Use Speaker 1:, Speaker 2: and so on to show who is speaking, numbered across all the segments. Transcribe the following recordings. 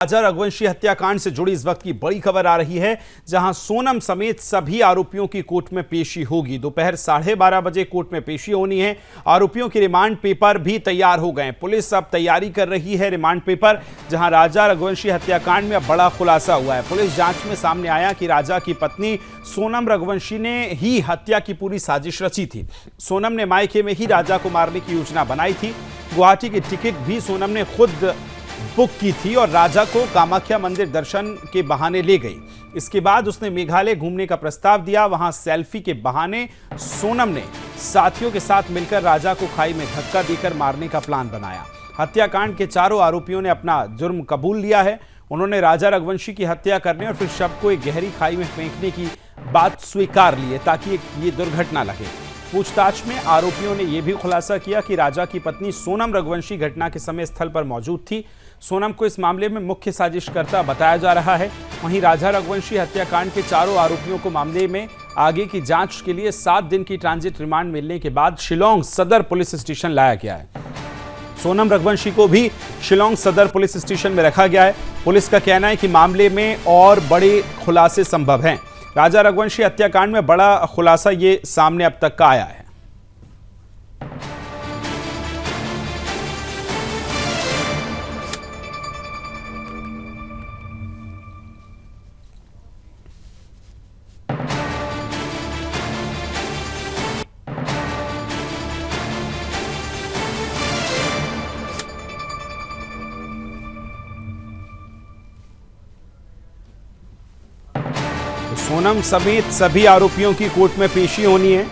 Speaker 1: राजा रघुवंशी हत्याकांड से जुड़ी इस वक्त की बड़ी खबर आ रही है, जहां सोनम समेत सभी आरोपियों की कोर्ट में पेशी होगी। दोपहर 12:30 बजे कोर्ट में पेशी होनी है। आरोपियों के रिमांड पेपर भी तैयार हो गए। पुलिस अब तैयारी कर रही है रिमांड पेपर, जहां राजा रघुवंशी हत्याकांड में अब बड़ा खुलासा हुआ है। पुलिस जांच में सामने आया कि राजा की पत्नी सोनम रघुवंशी ने ही हत्या की पूरी साजिश रची थी। सोनम ने मायके में ही राजा को मारने की योजना बनाई थी। गुवाहाटी की टिकट भी सोनम ने खुद बुक की थी और राजा को कामाख्या मंदिर दर्शन के बहाने ले गई। इसके बाद उसने मेघालय घूमने का प्रस्ताव दिया। वहां सेल्फी के बहाने सोनम ने साथियों के साथ मिलकर राजा को खाई में धक्का देकर मारने का प्लान बनाया। हत्याकांड के चारों आरोपियों ने अपना जुर्म कबूल लिया है। उन्होंने राजा रघुवंशी की हत्या करने और फिर शव को एक गहरी खाई में फेंकने की बात स्वीकार ली है, ताकि ये दुर्घटना लगे। पूछताछ में आरोपियों ने यह भी खुलासा किया कि राजा की पत्नी सोनम रघुवंशी घटना के समय स्थल पर मौजूद थी। सोनम को इस मामले में मुख्य साजिशकर्ता बताया जा रहा है। वहीं राजा रघुवंशी हत्याकांड के चारों आरोपियों को मामले में आगे की जांच के लिए 7 दिन की ट्रांजिट रिमांड मिलने के बाद शिलोंग सदर पुलिस स्टेशन लाया गया है। सोनम रघुवंशी को भी शिलोंग सदर पुलिस स्टेशन में रखा गया है। पुलिस का कहना है कि मामले में और बड़े खुलासे संभव हैं। राजा रघुवंशी हत्याकांड में बड़ा खुलासा ये सामने अब तक का आया है। सोनम समेत सभी आरोपियों की कोर्ट में पेशी होनी है।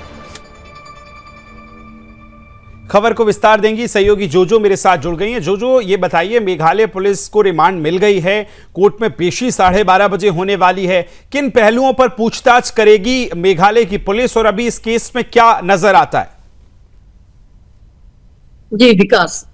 Speaker 1: खबर को विस्तार देंगी सहयोगी जोजो मेरे साथ जुड़ गई हैं। जोजो, ये बताइए, मेघालय पुलिस को रिमांड मिल गई है, कोर्ट में पेशी 12:30 बजे होने वाली है। किन पहलुओं पर पूछताछ करेगी मेघालय की पुलिस और अभी इस केस में क्या नजर आता है?
Speaker 2: जी विकास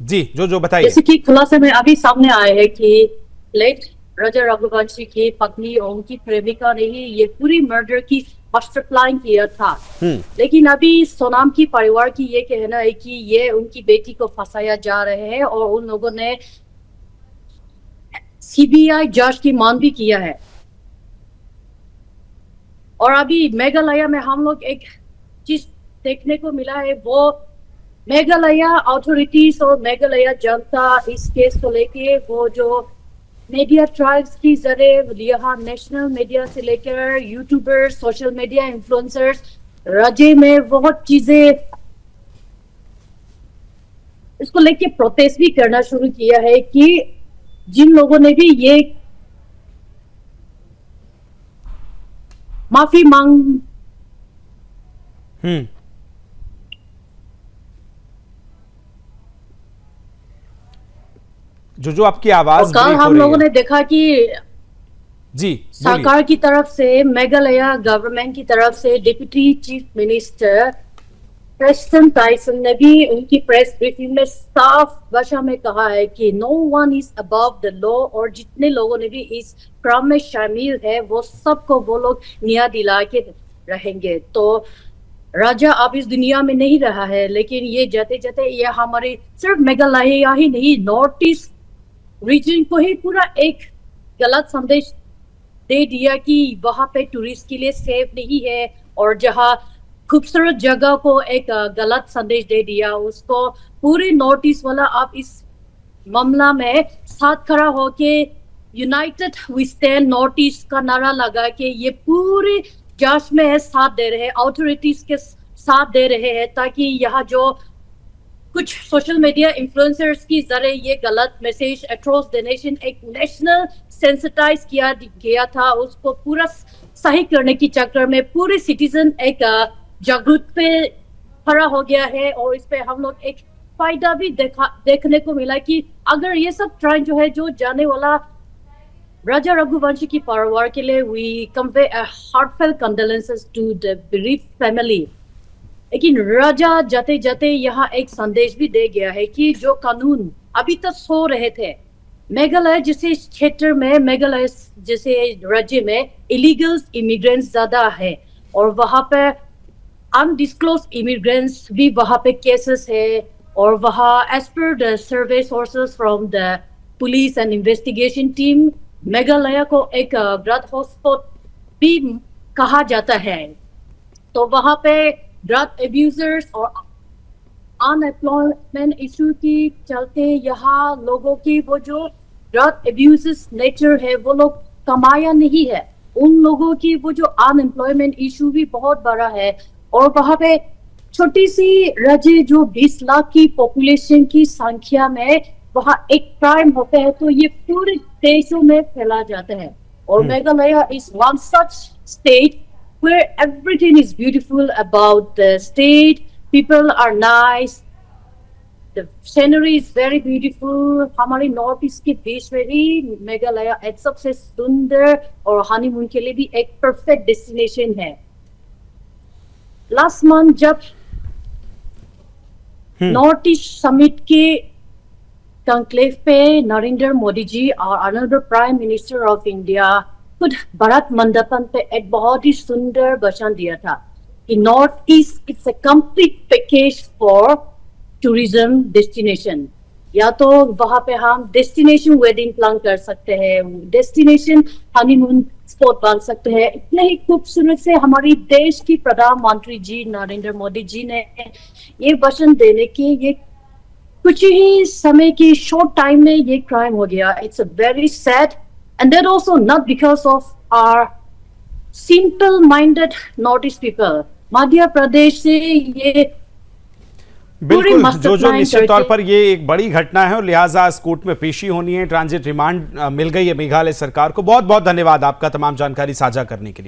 Speaker 1: जी जोजो बताइए।
Speaker 2: जैसे कि खुलासे में अभी सामने आया है कि लेट राजा रघुवंशी की पत्नी और उनकी प्रेमिका ने ही ये पूरी मर्डर की मास्टर प्लान किया था। लेकिन अभी सोनम की परिवार की ये कहना है कि ये उनकी बेटी को फंसाया जा रहे हैं और उन लोगों ने सीबीआई जांच की मांग भी किया है। और अभी मेघालय में हम लोग एक चीज देखने को मिला है, वो मेघालय अथॉरिटीज और मेघालय जनता इस केस को लेके वो जो मीडिया ट्रायल्स की जरिए यहाँ नेशनल मीडिया से लेकर यूट्यूबर्स, सोशल मीडिया इन्फ्लुएंसर्स, राज्य में बहुत चीजें इसको लेके प्रोटेस्ट भी करना शुरू किया है कि जिन लोगों ने भी ये माफी मांग
Speaker 1: जो आपकी आवाज
Speaker 2: कल हम लोगों ने देखा कि
Speaker 1: जी
Speaker 2: सरकार की तरफ से, मेघालय गवर्नमेंट की तरफ से deputy chief minister Preston Tyson ने भी उनकी प्रेस ब्रीफिंग में साफ भाषा में कहा है कि no one is above the law और जितने लोगों ने भी इस क्रम में शामिल है वो सबको वो लोग न्याय दिला के रहेंगे। तो राजा अब इस दुनिया में नहीं रहा है, लेकिन ये जाते जाते ये हमारे सिर्फ मेघालय ही नहीं, नॉर्थ ईस्ट रीजन को ही पूरा एक गलत संदेश दे दिया कि वहां पे टूरिस्ट के लिए सेफ नहीं है और जहां खूबसूरत जगह को एक गलत संदेश दे दिया, उसको पूरे नॉर्थ ईस्ट वाला अब इस मामला में साथ खड़ा होके united we stand north east का नारा लगा के ये पूरी जांच में साथ दे रहे हैं, अथॉरिटीज के साथ दे रहे हैं, ताकि यहाँ जो कुछ सोशल मीडिया इन्फ्लुएंसर्स की जरिए ये गलत मैसेज अक्रॉस द नेशन एक नेशनल सेंसिटाइज किया गया था, उसको पूरा सही करने की चक्कर में पूरे सिटीजन एक जागरूक पे खड़ा हो गया है। और इस पे हम लोग एक फायदा भी देखने को मिला कि अगर ये सब ट्रेंड जो है जो जाने वाला राजा रघुवंशी की परिवार के लिए we convey a heartfelt condolences to the bereaved family. लेकिन राजा जाते जाते यहाँ एक संदेश भी दे गया है कि जो कानून अभी तक सो रहे थे, मेघालय जैसे क्षेत्र में, मेघालय जैसे राज्य में इलीगल इमिग्रेंट्स ज्यादा है और वहां पे अनडिस्क्लोज इमिग्रेंट्स भी वहां पे केसेस है और वहाँ as per the survey sources from the police and investigation team Meghalaya को एक ड्रग हॉटस्पॉट भी कहा जाता है। तो वहां पे ड्रग एब्यूजर्स और अनएम्प्लॉयमेंट इशू की चलते यहाँ लोगों की वो जो ड्रग एब्यूजेस नेचर है वो लोग कमाया नहीं है, उन लोगों की वो जो अनएम्प्लॉयमेंट इशू भी बहुत बड़ा है। और वहां पे छोटी सी राज्य जो 20 लाख की पॉपुलेशन की संख्या में वहां एक क्राइम होता है तो ये पूरे देशों में फैला जाता है। और Meghalaya is one such state where everything is beautiful about the state, people are nice, the scenery is very beautiful। हमारे नॉर्थ ईस्ट के देश में भी मेघालय एक सबसे सुंदर और हनीमून के लिए भी एक परफेक्ट डेस्टिनेशन है। लास्ट मंथ जब नॉर्थ ईस्ट समिट के कंक्लेव पे नरेंद्र मोदी जी और another prime minister of India खुद भारत मंडपम पे एक बहुत ही सुंदर भाषण दिया था कि north east it's a complete package for tourism destination. या तो वहां पे हम डेस्टिनेशन वेडिंग प्लान कर सकते हैं, डेस्टिनेशन हनीमून स्पॉट बन सकते हैं। इतने ही खूबसूरत से हमारी देश की प्रधानमंत्री जी नरेंद्र मोदी जी ने ये भाषण देने के ये कुछ ही समय की शॉर्ट टाइम में ये क्राइम हो गया। It's a very sad and that also not because of our simple minded northeast people। Madhya Pradesh से ये
Speaker 1: बिल्कुल जो निश्चित तौर पर ये एक बड़ी घटना है और लिहाजा आज कोर्ट में पेशी होनी है, ट्रांजिट रिमांड मिल गई है मेघालय सरकार को। बहुत बहुत धन्यवाद आपका तमाम जानकारी साझा करने के लिए।